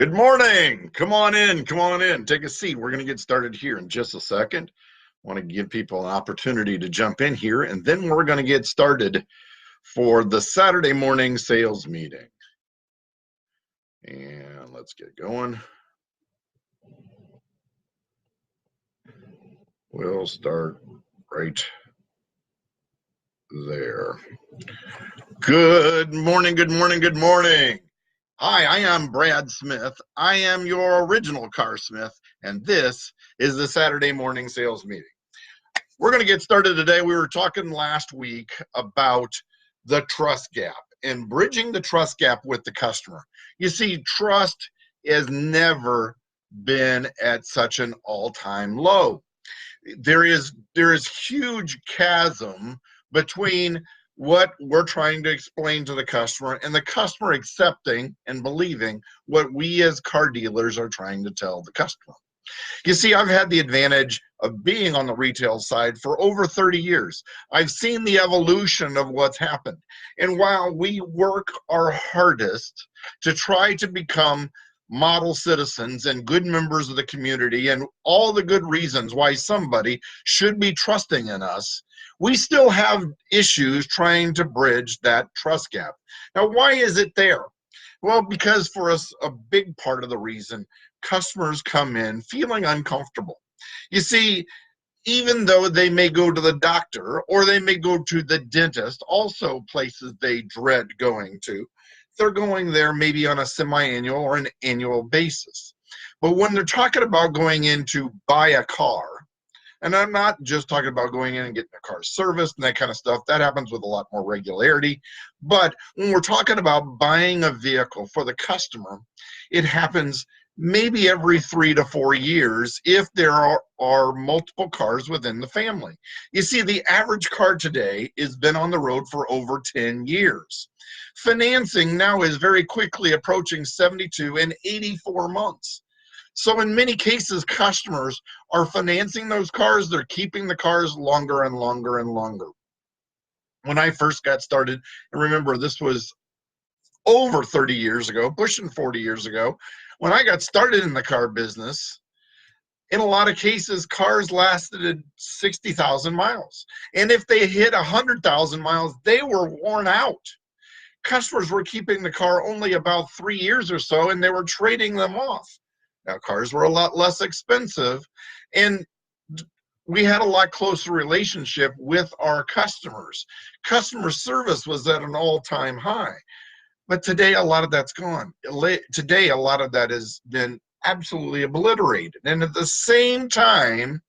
Good morning. Come on in. Come on in. Take a seat. We're going to get started here in just a second. I want to give people an opportunity to jump in here, and then we're going to get started for the Saturday morning sales meeting. And let's get going. We'll start right there. Good morning. Good morning. Good morning. Hi, I am Brad Smith. I am your original car smith, and this is the Saturday morning sales meeting. We're going to get started today. We were talking last week about the trust gap and bridging the trust gap with the customer. You see, trust has never been at such an all-time low. There is huge chasm between what we're trying to explain to the customer and the customer accepting and believing what we as car dealers are trying to tell the customer. You see, I've had the advantage of being on the retail side for over 30 years. I've seen the evolution of what's happened. And while we work our hardest to try to become model citizens and good members of the community and all the good reasons why somebody should be trusting in us, we still have issues trying to bridge that trust gap. Now, why is it there? Well, because for us, a big part of the reason customers come in feeling uncomfortable. You see, even though they may go to the doctor or they may go to the dentist, also places they dread going to, they're going there maybe on a semi-annual or an annual basis. But when they're talking about going in to buy a car, and I'm not just talking about going in and getting a car serviced and that kind of stuff. That happens with a lot more regularity. But when we're talking about buying a vehicle for the customer, it happens maybe every 3 to 4 years if there are multiple cars within the family. You see, the average car today has been on the road for over 10 years. Financing now is very quickly approaching 72 and 84 months. So in many cases, customers are financing those cars. They're keeping the cars longer and longer and longer. When I first got started, and remember, this was over 30 years ago, pushing 40 years ago, when I got started in the car business, in a lot of cases, cars lasted 60,000 miles. And if they hit 100,000 miles, they were worn out. Customers were keeping the car only about 3 years or so, and they were trading them off. Now, cars were a lot less expensive, and we had a lot closer relationship with our customers. Customer service was at an all-time high. But today, a lot of that's gone. Today, a lot of that has been absolutely obliterated. And at the same time,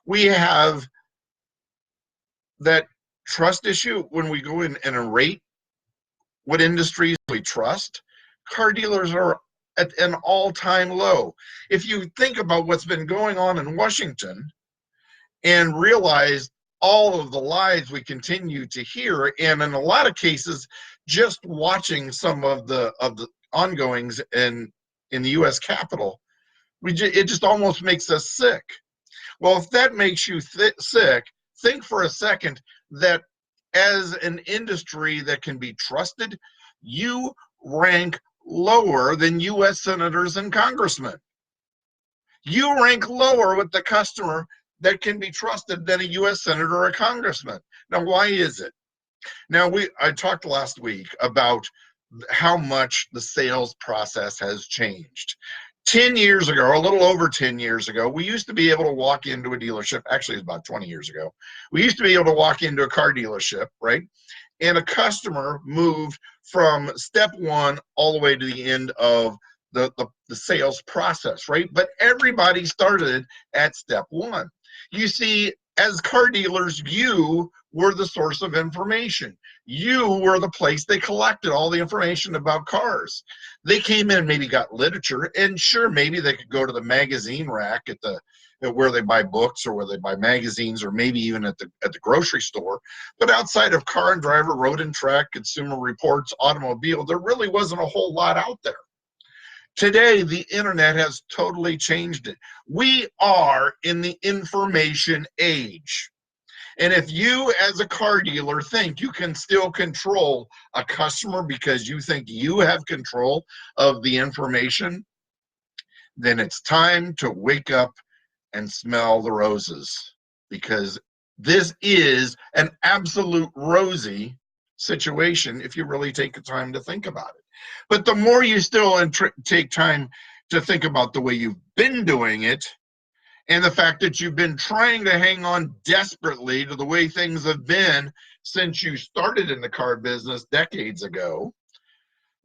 we have that trust issue when we go in and rate what industries we trust. Car dealers are at an all-time low. If you think about what's been going on in Washington and realize all of the lies we continue to hear, and in a lot of cases, just watching some of the ongoings in the U.S. Capitol, it just almost makes us sick. Well, if that makes you sick, think for a second that as an industry that can be trusted, you rank lower than U.S. senators and congressmen. You rank lower with the customer that can be trusted than a U.S. senator or a congressman. Now, why is it? Now, I talked last week about how much the sales process has changed. 10 years ago, a little over 10 years ago, we used to be able to walk into a dealership. Actually, it's about 20 years ago. We used to be able to walk into a car dealership, right? And a customer moved from step one all the way to the end of the sales process, right? But everybody started at step one. You see, as car dealers, you were the source of information. You were the place they collected all the information about cars. They came in and maybe got literature, and sure, maybe they could go to the magazine rack at where they buy books or where they buy magazines, or maybe even at the grocery store. But outside of Car and Driver, Road and Track, Consumer Reports, Automobile, there really wasn't a whole lot out there. Today, the internet has totally changed it. We are in the information age. And if you, as a car dealer, think you can still control a customer because you think you have control of the information, then it's time to wake up and smell the roses, because this is an absolute rosy situation if you really take the time to think about it. But the more you still take time to think about the way you've been doing it, and the fact that you've been trying to hang on desperately to the way things have been since you started in the car business decades ago,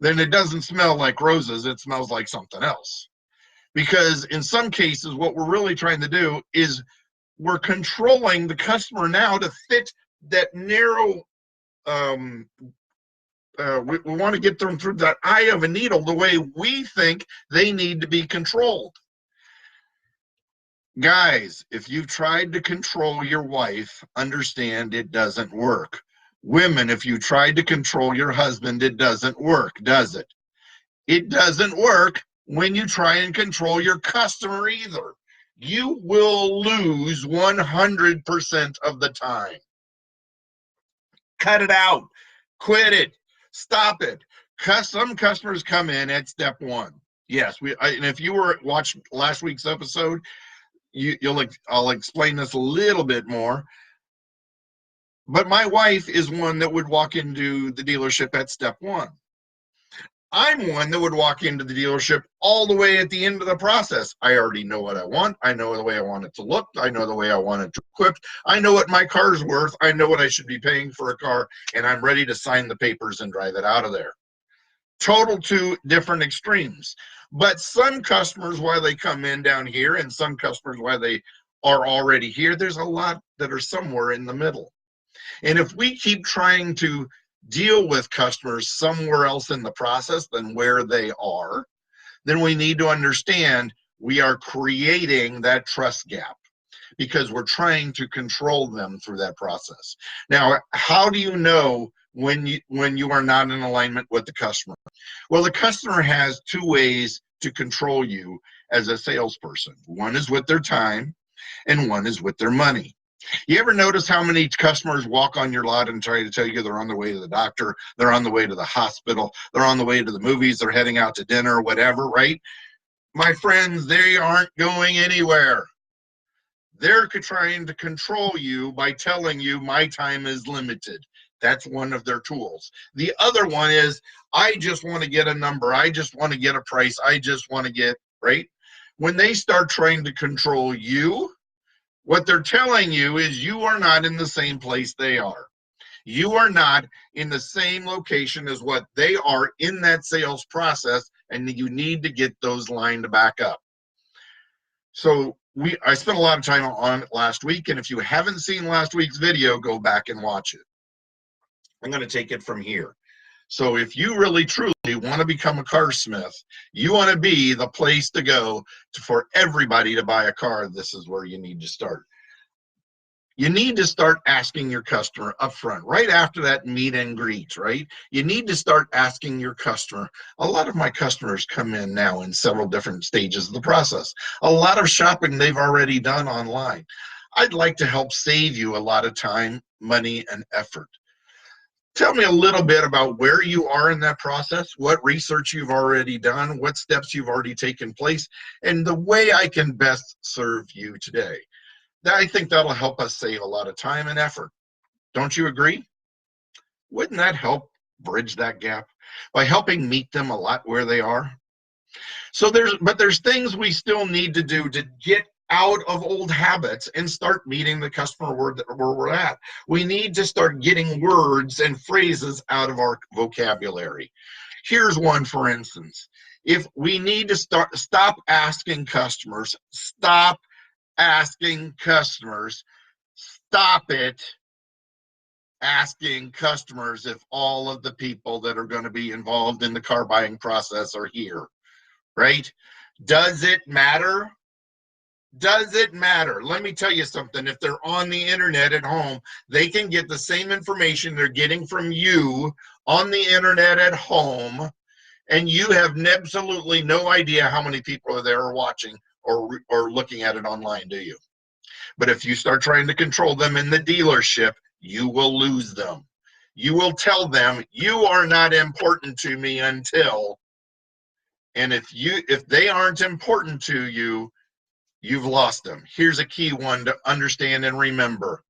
then it doesn't smell like roses, it smells like something else. Because in some cases, what we're really trying to do is we're controlling the customer now to fit that narrow, we want to get them through that eye of a needle the way we think they need to be controlled. Guys, if you've tried to control your wife, understand it doesn't work. Women, if you tried to control your husband, it doesn't work, does it? It doesn't work when you try and control your customer either. You will lose 100% of the time. Cut it out. Quit it. Stop it. Some customers come in at step one. Yes, and if you were watching last week's episode, I'll explain this a little bit more. But my wife is one that would walk into the dealership at step one. I'm one that would walk into the dealership all the way at the end of the process. I already know what I want. I know the way I want it to look. I know the way I want it to equip. I know what my car's worth. I know what I should be paying for a car, and I'm ready to sign the papers and drive it out of there. Total two different extremes. But some customers, while they come in down here, and some customers, while they are already here, there's a lot that are somewhere in the middle. And if we keep trying to deal with customers somewhere else in the process than where they are, then we need to understand we are creating that trust gap because we're trying to control them through that process. Now, how do you know when you are not in alignment with the customer? Well, the customer has two ways to control you as a salesperson. One is with their time, and one is with their money. You ever notice how many customers walk on your lot and try to tell you they're on their way to the doctor, they're on the way to the hospital, they're on the way to the movies, they're heading out to dinner, whatever, right? My friends, they aren't going anywhere. They're trying to control you by telling you my time is limited. That's one of their tools. The other one is, I just want to get a number. I just want to get a price. I just want to get, right? When they start trying to control you, what they're telling you is you are not in the same place they are. You are not in the same location as what they are in that sales process, and you need to get those lined back up. So I spent a lot of time on it last week, and if you haven't seen last week's video, go back and watch it. I'm going to take it from here. So if you really truly want to become a carsmith, you want to be the place to go for everybody to buy a car, this is where you need to start. You need to start asking your customer up front, right after that meet and greet, right? You need to start asking your customer. A lot of my customers come in now in several different stages of the process. A lot of shopping they've already done online. I'd like to help save you a lot of time, money, and effort. Tell me a little bit about where you are in that process, what research you've already done, what steps you've already taken place, and the way I can best serve you today. I think that'll help us save a lot of time and effort. Don't you agree? Wouldn't that help bridge that gap by helping meet them a lot where they are? So there's things we still need to do to get out of old habits and start meeting the customer where we're at. We need to start getting words and phrases out of our vocabulary. Here's one, for instance. If we need to stop asking customers, stop asking customers, stop it asking customers if all of the people that are going to be involved in the car buying process are here, right? Does it matter? Does it matter? Let me tell you something. If they're on the internet at home, they can get the same information they're getting from you on the internet at home, and you have absolutely no idea how many people are there watching or looking at it online, do you? But if you start trying to control them in the dealership, you will lose them. You will tell them, you are not important to me until, And if they aren't important to you, you've lost them. Here's a key one to understand and remember.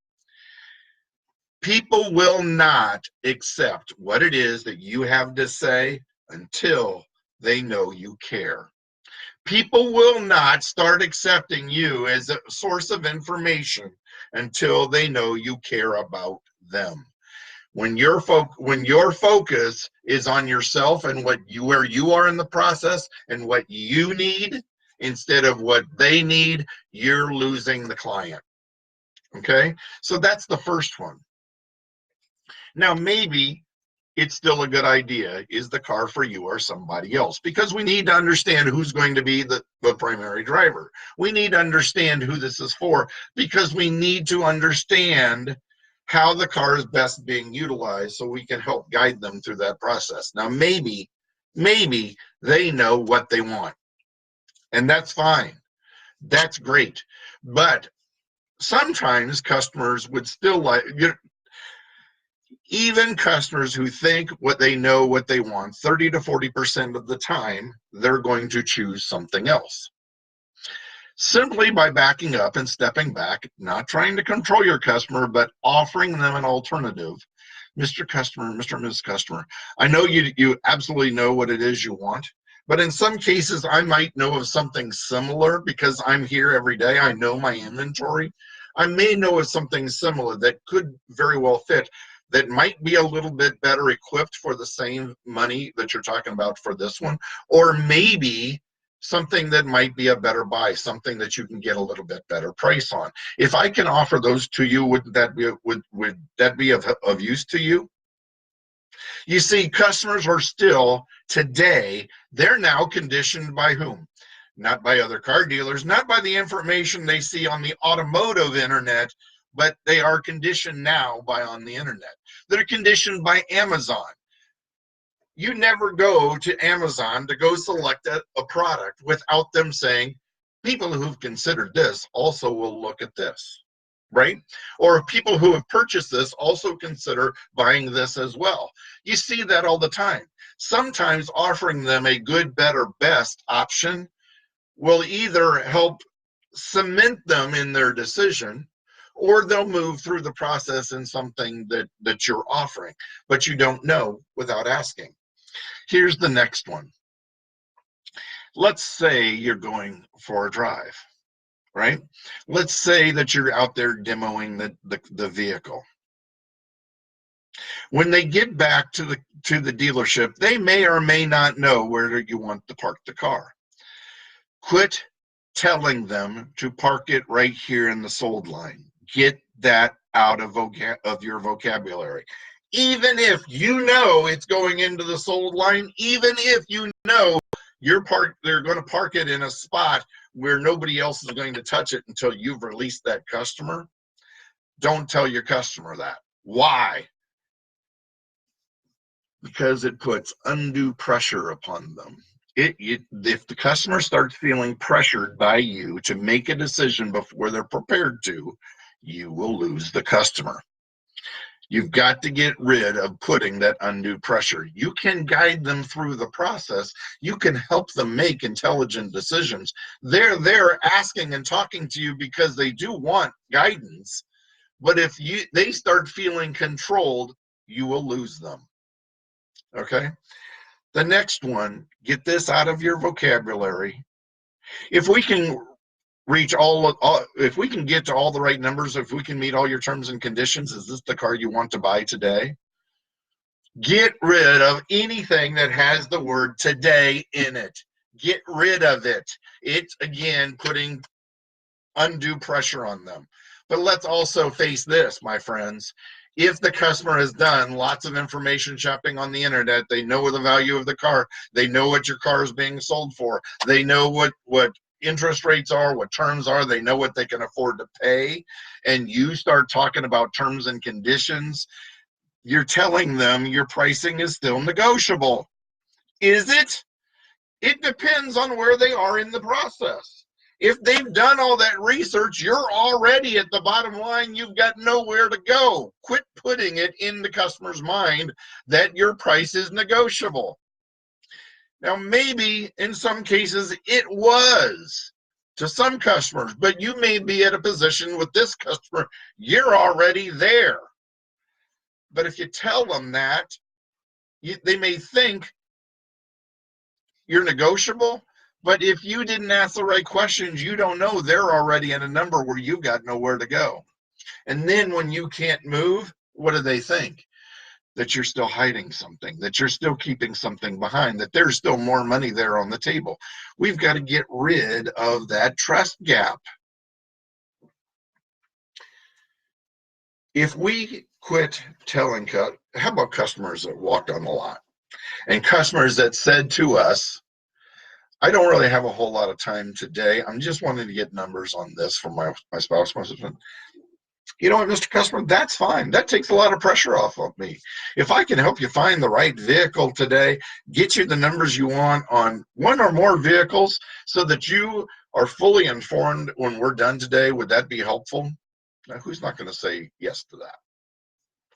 People will not accept what it is that you have to say until they know you care. People will not start accepting you as a source of information until they know you care about them. When your focus is on yourself and where you are in the process and what you need instead of what they need, you're losing the client. Okay? So that's the first one. Now, maybe it's still a good idea. Is the car for you or somebody else? Because we need to understand who's going to be the primary driver. We need to understand who this is for because we need to understand how the car is best being utilized so we can help guide them through that process. Now, maybe they know what they want, and that's fine. That's great. But sometimes customers would still like, even customers who think what they know what they want, 30 to 40% of the time, they're going to choose something else. Simply by backing up and stepping back, not trying to control your customer, but offering them an alternative. Mr. Customer, Mr. and Ms. Customer, I know you absolutely know what it is you want, but in some cases I might know of something similar because I'm here every day. I know my inventory. I may know of something similar that could very well fit, that might be a little bit better equipped for the same money that you're talking about for this one, or maybe something that might be a better buy, something that you can get a little bit better price on. If I can offer those to you, would that be of use to you? You see, customers are still today, they're now conditioned by whom? Not by other car dealers, not by the information they see on the automotive internet, but they are conditioned now by on the internet. They're conditioned by Amazon. You never go to Amazon to go select a product without them saying, people who've considered this also will look at this, right? Or people who have purchased this also consider buying this as well. You see that all the time. Sometimes offering them a good, better, best option will either help cement them in their decision, or they'll move through the process in something that you're offering, but you don't know without asking. Here's the next one. Let's say you're going for a drive, right? Let's say that you're out there demoing the vehicle. When they get back to the dealership, they may or may not know where you want to park the car. Quit telling them to park it right here in the sold line. Get that out of your vocabulary. Even if you know it's going into the sold line, even if you know they're going to park it in a spot where nobody else is going to touch it until you've released that customer, don't tell your customer that. Why? Because it puts undue pressure upon them. If the customer starts feeling pressured by you to make a decision before they're prepared to, you will lose the customer. You've got to get rid of putting that undue pressure. You can guide them through the process. You can help them make intelligent decisions. They're there asking and talking to you because they do want guidance. But if they start feeling controlled, you will lose them. Okay? The next one, get this out of your vocabulary. If we can if we can get to all the right numbers, if we can meet all your terms and conditions, is this the car you want to buy today? Get rid of anything that has the word today in it. Get rid of it. It's, again, putting undue pressure on them. But let's also face this, my friends. If the customer has done lots of information shopping on the internet, they know the value of the car, they know what your car is being sold for, they know what interest rates are, what terms are, they know what they can afford to pay, and you start talking about terms and conditions, you're telling them your pricing is still negotiable. Is it? It depends on where they are in the process. If they've done all that research, you're already at the bottom line. You've got nowhere to go. Quit putting it in the customer's mind that your price is negotiable. Now, maybe in some cases it was to some customers, but you may be at a position with this customer, you're already there. But if you tell them that, they may think you're negotiable. But if you didn't ask the right questions, you don't know they're already at a number where you've got nowhere to go. And then when you can't move, what do they think? That you're still hiding something, that you're still keeping something behind, that there's still more money there on the table. We've got to get rid of that trust gap. If we quit telling, how about customers that walked on the lot and customers that said to us, I don't really have a whole lot of time today. I'm just wanting to get numbers on this from my spouse, my husband. You know what, Mr. Customer, that's fine. That takes a lot of pressure off of me. If I can help you find the right vehicle today, get you the numbers you want on one or more vehicles so that you are fully informed when we're done today, would that be helpful? Now, who's not going to say yes to that,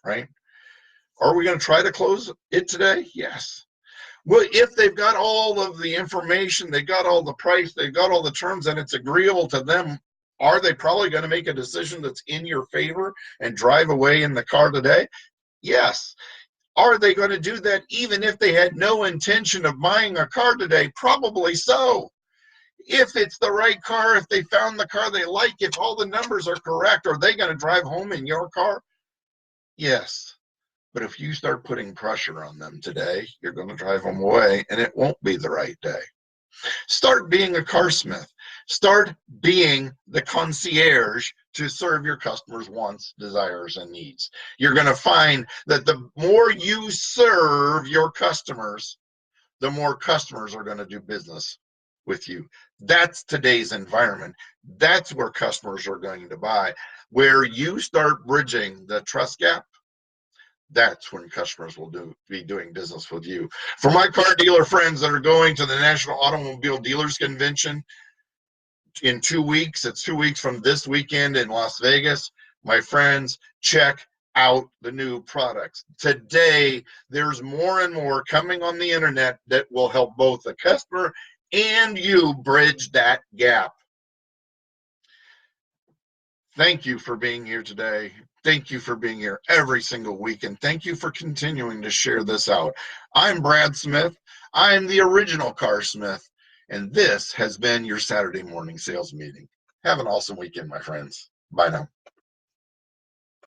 right? Are we going to try to close it today? Yes. Well, if they've got all of the information, they got all the price, they've got all the terms, and it's agreeable to them, are they probably going to make a decision that's in your favor and drive away in the car today? Yes. Are they going to do that even if they had no intention of buying a car today? Probably so. If it's the right car, if they found the car they like, if all the numbers are correct, are they going to drive home in your car? Yes. But if you start putting pressure on them today, you're going to drive them away and it won't be the right day. Start being a car smith. Start being the concierge to serve your customers' wants, desires, and needs. You're going to find that the more you serve your customers, the more customers are going to do business with you. That's today's environment. That's where customers are going to buy. Where you start bridging the trust gap, that's when customers will be doing business with you. For my car dealer friends that are going to the National Automobile Dealers Convention in 2 weeks, it's 2 weeks from this weekend in Las Vegas, my friends, check out the new products. Today, there's more and more coming on the internet that will help both the customer and you bridge that gap. Thank you for being here today. Thank you for being here every single week, and thank you for continuing to share this out. I'm Brad Smith. I'm the original Car Smith, and this has been your Saturday morning sales meeting. Have an awesome weekend, my friends. Bye now.